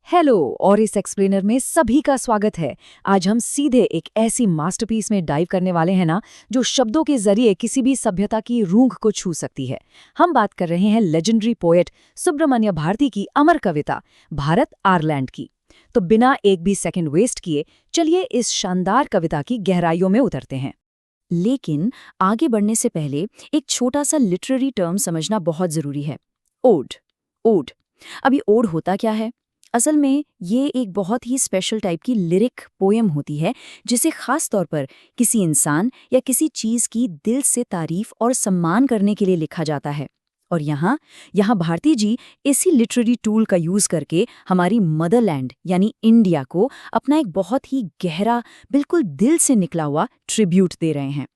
Hello और इस explainer में सभी का स्वागत है। आज हम सीधे एक ऐसी मास्टरपीस में डाइव करने वाले हैं ना, जो शब्दों के जरिए किसी भी सभ्यता की रूह को छू सकती है। हम बात कर रहे हैं लेजेंडरी पोएट सुब्रमण्य भारती की अमर कविता भारत आयरलैंड की। तो बिना एक भी सेकंड वेस्ट किए चलिए इस शानदार कविता की गहराइयों में उतरते हैं। लेकिन आगे बढ़ने से पहले एक छोटा सा लिटरेरी टर्म समझना बहुत जरूरी है। ओड। ओड। अभी ओड होता क्या है? असल में ये एक बहुत ही स्पेशल टाइप की लिरिक पोएम होती है, जिसे खास तौर पर किसी इंसान या किसी चीज की दिल से तारीफ और सम्मान करने के लिए लिखा जाता है। और यहाँ भारती जी इसी लिटरेरी टूल का यूज करके हमारी मदरलैंड यानी इंडिया को अपना एक बहुत ही गहरा, बिल्कुल दिल से निकला हुआ ट्रिब्यूट दे रहे हैं।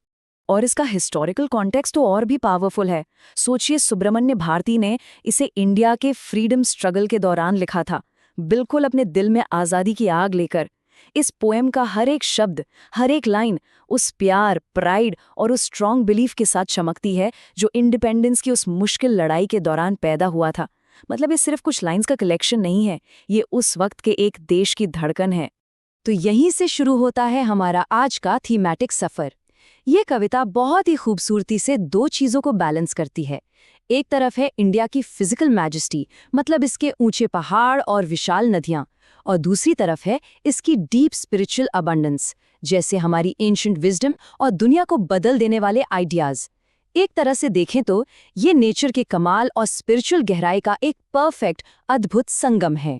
और इसका हिस्टोरिकल कॉन्टेक्स्ट तो और भी पावरफुल है। सोचिए, सुब्रमण्य भारती ने इसे इंडिया के फ्रीडम स्ट्रगल के दौरान लिखा था, बिल्कुल अपने दिल में आज़ादी की आग लेकर। इस पोएम का हर एक शब्द, हर एक लाइन उस प्यार, प्राइड और उस स्ट्रॉन्ग बिलीफ के साथ चमकती है जो इंडिपेंडेंस की उस मुश्किल लड़ाई के दौरान पैदा हुआ था। मतलब ये सिर्फ कुछ लाइंस का कलेक्शन नहीं है, ये उस वक्त के एक देश की धड़कन है। तो यहीं से शुरू होता है हमारा आज का थीमैटिक सफर। ये कविता बहुत ही खूबसूरती से दो चीजों को बैलेंस करती है। एक तरफ है इंडिया की फिजिकल मैजेस्टी, मतलब इसके ऊंचे पहाड़ और विशाल नदियां, और दूसरी तरफ है इसकी डीप स्पिरिचुअल अबंडेंस, जैसे हमारी एंशिएंट विजडम और दुनिया को बदल देने वाले आइडियाज। एक तरह से देखें तो ये नेचर के कमाल और स्पिरिचुअल गहराई का एक परफेक्ट, अद्भुत संगम है।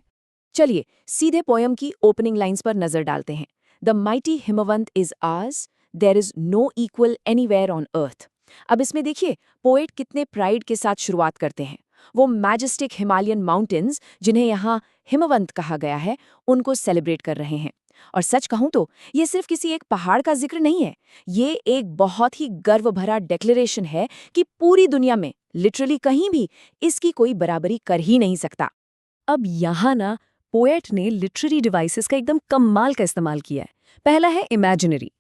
चलिए सीधे पोएम की ओपनिंग लाइंस पर नजर डालते हैं। The mighty Himavant is ours, there is no equal anywhere on earth. अब इसमें देखिए पोएट कितने प्राइड के साथ शुरुआत करते हैं। वो मैजेस्टिक हिमालयन माउंटेन्स, जिन्हें यहाँ हिमवंत कहा गया है, उनको सेलिब्रेट कर रहे हैं। और सच कहूं तो ये सिर्फ किसी एक पहाड़ का जिक्र नहीं है, ये एक बहुत ही गर्व भरा डिक्लेरेशन है कि पूरी दुनिया में लिटरली कहीं भी इसकी कोई बराबरी कर ही नहीं सकता। अब यहाँ ना पोएट ने लिटरेरी डिवाइसेस का एकदम कमाल का इस्तेमाल किया है। पहला है इमेजिनरी।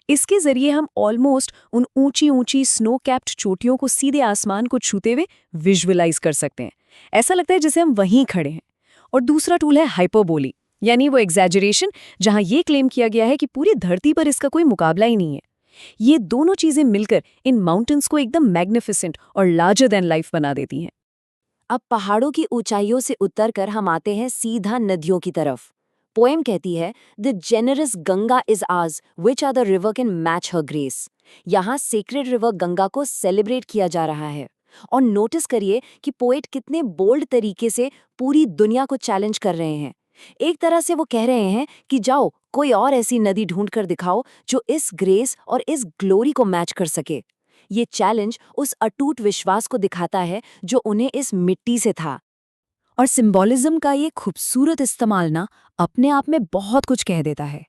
इसके जरिए हम ऑलमोस्ट उन ऊंची ऊंची स्नो कैप्ड चोटियों को सीधे आसमान को छूते हुए विजुअलाइज कर सकते हैं। ऐसा लगता है जैसे हम वहीं खड़े हैं। और दूसरा टूल है हाइपरबोली, यानी वो एग्जैजरेशन, जहां ये क्लेम किया गया है कि पूरी धरती पर इसका कोई मुकाबला ही नहीं है। ये दोनों चीजें मिलकर इन माउंटेन्स को एकदम मैग्निफिसेंट और लार्जर देन लाइफ बना देती हैं। अब पहाड़ों की ऊंचाइयों से उतरकर हम आते हैं सीधा नदियों की तरफ। पोएम कहती है, the generous Ganga is ours, which are the river can match her grace. यहाँ सेक्रेड रिवर गंगा को सेलिब्रेट किया जा रहा है। और नोटिस करिए कि पोएट कितने बोल्ड तरीके से पूरी दुनिया को चैलेंज कर रहे हैं। एक तरह से वो कह रहे हैं कि जाओ कोई और ऐसी नदी ढूंढ कर दिखाओ जो इस ग्रेस और इस ग्लोरी को मैच कर सके। ये चैलेंज उस अटूट विश्वास को दिखाता है जो उन्हें इस मिट्टी से था। और सिंबॉलिज्म का ये खूबसूरत इस्तेमाल ना अपने आप में बहुत कुछ कह देता है।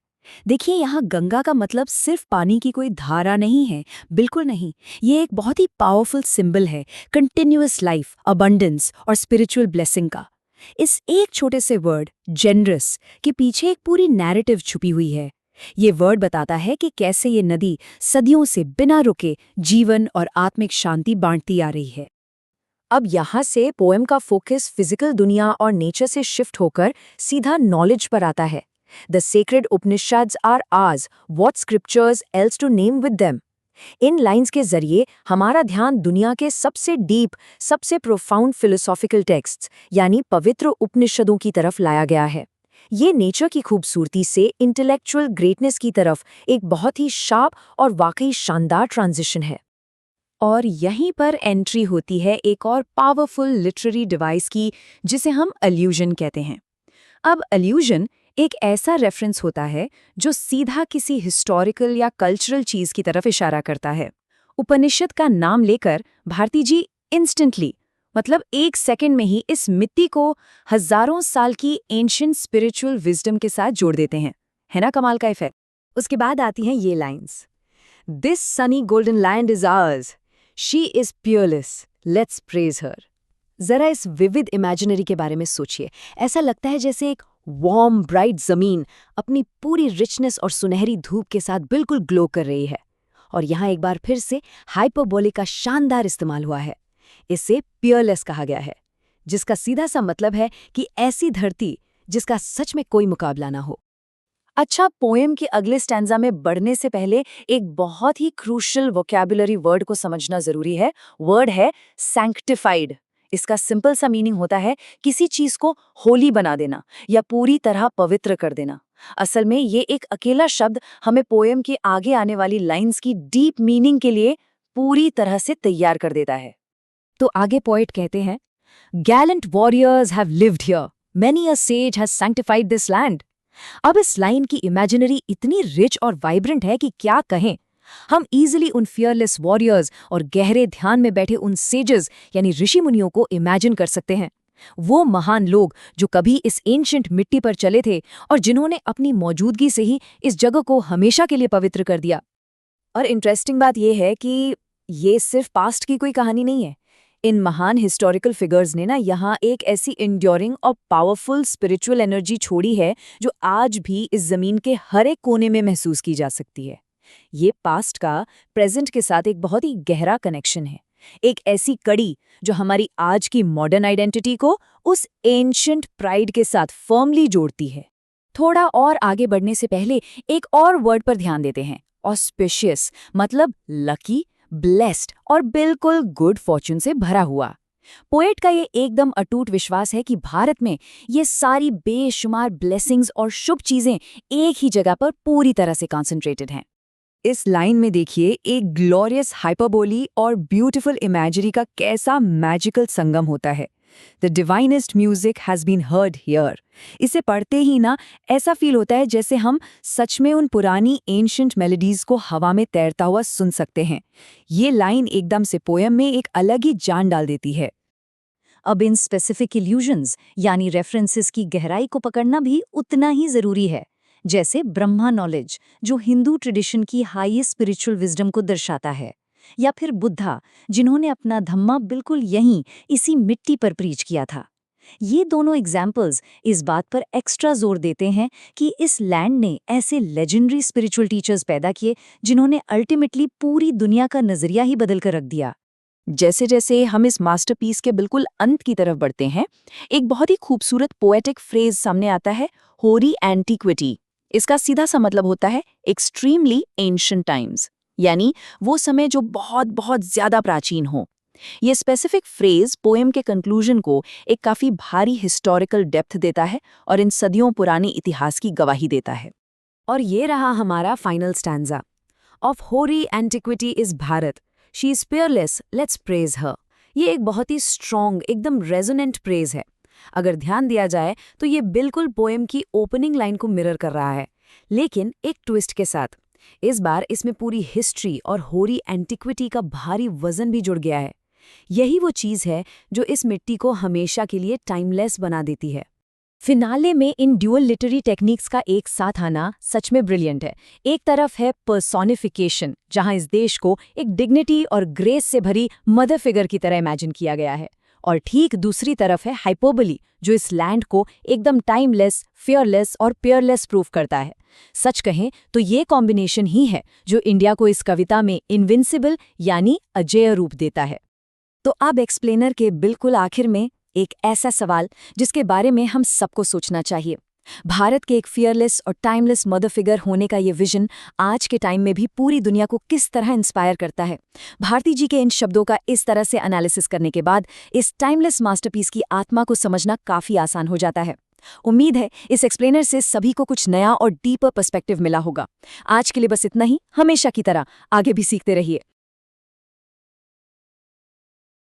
देखिए, यहाँ गंगा का मतलब सिर्फ पानी की कोई धारा नहीं है, बिल्कुल नहीं। ये एक बहुत ही पावरफुल सिंबल है कंटिन्यूअस लाइफ, अबंडेंस और स्पिरिचुअल ब्लेसिंग का। इस एक छोटे से वर्ड जेनरस के पीछे एक पूरी नैरेटिव छुपी हुई है। ये वर्ड बताता है कि कैसे ये नदी सदियों से बिना रुके जीवन और आत्मिक शांति बांटती आ रही है। अब यहाँ से पोएम का फोकस फिजिकल दुनिया और नेचर से शिफ्ट होकर सीधा नॉलेज पर आता है। The sacred Upanishads are ours, what scriptures else to name with them. इन लाइंस के जरिए हमारा ध्यान दुनिया के सबसे डीप, सबसे प्रोफाउंड फिलोसॉफिकल टेक्स्ट्स यानी पवित्र उपनिषदों की तरफ लाया गया है। ये नेचर की खूबसूरती से इंटेलेक्चुअल ग्रेटनेस की तरफ एक बहुत ही शार्प और वाकई शानदार ट्रांजिशन है। और यहीं पर एंट्री होती है एक और पावरफुल लिटरेरी डिवाइस की, जिसे हम अलूजन कहते हैं। अब अलूजन एक ऐसा रेफरेंस होता है जो सीधा किसी हिस्टोरिकल या कल्चरल चीज की तरफ इशारा करता है। उपनिषद का नाम लेकर भारती जी इंस्टेंटली, मतलब एक सेकंड में ही इस मिट्टी को हजारों साल की एंशिएंट स्पिरिचुअल विजडम के साथ जोड़ देते हैं। है ना कमाल का इफेक्ट? उसके बाद आती हैं ये lines, this sunny golden land is ours, she is peerless, let's praise her. जरा इस विविड इमेजिनरी के बारे में सोचिए। ऐसा लगता है जैसे एक वार्म ब्राइट जमीन अपनी पूरी रिचनेस और सुनहरी धूप के साथ बिल्कुल ग्लो कर रही है। और यहाँ एक बार फिर से हाइपरबोलिक का शानदार इस्तेमाल हुआ है। इसे पियरलेस कहा गया है, जिसका सीधा सा मतलब है कि ऐसी धरती जिसका सच में कोई मुकाबला ना हो। अच्छा, पोएम के अगले स्टैंजा में बढ़ने से पहले एक बहुत ही क्रूशियल वोकैबुलरी वर्ड को समझना जरूरी है। वर्ड है सैंक्टिफाइड। इसका सिंपल सा मीनिंग होता है किसी चीज को होली बना देना या पूरी तरह पवित्र कर देना। असल में ये एक अकेला शब्द हमें पोएम के आगे आने वाली लाइंस की डीप मीनिंग के लिए पूरी तरह से तैयार कर देता है। तो आगे पोएट कहते हैं, Gallant warriors have lived here, many a says has sanctified this land. अब इस लाइन की इमेजिनरी इतनी रिच और वाइब्रेंट है कि क्या कहें। हम इजीली उन फियरलेस वॉरियर्स और गहरे ध्यान में बैठे उन सेजेस यानी ऋषि मुनियों को इमेजिन कर सकते हैं। वो महान लोग जो कभी इस एंशिएंट मिट्टी पर चले थे और जिन्होंने अपनी मौजूदगी से ही इस जगह को हमेशा के लिए पवित्र कर दिया। और इंटरेस्टिंग बात यह है कि ये सिर्फ पास्ट की कोई कहानी नहीं है। इन महान हिस्टोरिकल फिगर्स ने ना यहाँ एक ऐसी इंड्योरिंग और पावरफुल स्पिरिचुअल एनर्जी छोड़ी है जो आज भी इस जमीन के हर एक कोने में महसूस की जा सकती है। ये पास्ट का प्रेजेंट के साथ एक बहुत ही गहरा कनेक्शन है, एक ऐसी कड़ी जो हमारी आज की मॉडर्न आइडेंटिटी को उस एंशिएंट प्राइड के साथ फर्मली जोड़ती है। थोड़ा और आगे बढ़ने से पहले एक और वर्ड पर ध्यान देते हैं, ऑस्पिशियस, मतलब लकी, ब्लेस्ड और बिल्कुल गुड फॉर्च्यून से भरा हुआ। पोएट का ये एकदम अटूट विश्वास है कि भारत में ये सारी बेशुमार ब्लेसिंग्स और शुभ चीजें एक ही जगह पर पूरी तरह से कॉन्सेंट्रेटेड हैं। इस लाइन में देखिए एक ग्लोरियस हाइपरबोली और ब्यूटीफुल इमेजरी का कैसा मैजिकल संगम होता है। The divinest music has been heard here. इसे पढ़ते ही ना ऐसा फील होता है जैसे हम सच में उन पुरानी एंशिएंट मेलोडीज को हवा में तैरता हुआ सुन सकते हैं। ये लाइन एकदम से पोएम में एक अलग ही जान डाल देती है। अब इन स्पेसिफिक इल्यूजन्स यानी रेफरेंसेस की गहराई को पकड़ना भी उतना ही जरूरी है, जैसे ब्रह्मा नॉलेज जो हिंदू ट्रेडिशन की हाईएस्ट स्पिरिचुअल विजडम को दर्शाता है, या फिर बुद्धा जिन्होंने अपना धम्मा बिल्कुल यहीं इसी मिट्टी पर प्रीच किया था। ये दोनों एग्जाम्पल्स इस बात पर एक्स्ट्रा जोर देते हैं कि इस लैंड ने ऐसे लेजेंडरी स्पिरिचुअल टीचर्स पैदा किए जिन्होंने अल्टीमेटली पूरी दुनिया का नजरिया ही बदल कर रख दिया। जैसे जैसे हम इस मास्टरपीस के बिल्कुल अंत की तरफ बढ़ते हैं, एक बहुत ही खूबसूरत पोएटिक फ्रेज सामने आता है, होरी एंटीक्विटी। इसका सीधा सा मतलब होता है एक्सट्रीमली एंशिएंट टाइम्स, यानी वो समय जो बहुत बहुत ज्यादा प्राचीन हो। ये स्पेसिफिक फ्रेज पोएम के कंक्लूजन को एक काफी भारी हिस्टोरिकल डेप्थ देता है और इन सदियों पुरानी इतिहास की गवाही देता है। और ये रहा हमारा final stanza. Of hoary antiquity is Bharat, she is peerless, let's praise her. ये एक बहुत ही स्ट्रॉन्ग, एकदम रेजोनेंट प्रेज है। अगर ध्यान दिया जाए तो ये बिल्कुल पोएम की ओपनिंग लाइन को मिरर कर रहा है, लेकिन एक ट्विस्ट के साथ। इस बार इसमें पूरी हिस्ट्री और होरी एंटिक्विटी का भारी वजन भी जुड़ गया है। यही वो चीज़ है जो इस मिट्टी को हमेशा के लिए टाइमलेस बना देती है। फिनाले में इन ड्यूअल लिटरेरी टेक्निक्स का एक साथ आना सच में ब्रिलियंट है। एक तरफ है पर्सोनिफिकेशन, जहां इस देश को एक डिग्निटी और ग्रेस से भरी मदर फिगर की तरह इमेजिन किया गया है, और ठीक दूसरी तरफ है हाइपोबली, जो इस लैंड को एकदम टाइमलेस, फियरलेस और पियरलेस प्रूफ करता है। सच कहें तो ये कॉम्बिनेशन ही है जो इंडिया को इस कविता में इनविंसिबल यानी अजेय रूप देता है। तो अब एक्सप्लेनर के बिल्कुल आखिर में एक ऐसा सवाल जिसके बारे में हम सबको सोचना चाहिए। भारत के एक फियरलेस और टाइमलेस मदर फिगर होने का ये विजन आज के टाइम में भी पूरी दुनिया को किस तरह इंस्पायर करता है? भारती जी के इन शब्दों का इस तरह से एनालिसिस करने के बाद इस टाइमलेस मास्टरपीस की आत्मा को समझना काफी आसान हो जाता है। उम्मीद है इस एक्सप्लेनर से सभी को कुछ नया और डीपर पर्सपेक्टिव मिला होगा। आज के लिए बस इतना ही। हमेशा की तरह आगे भी सीखते रहिए।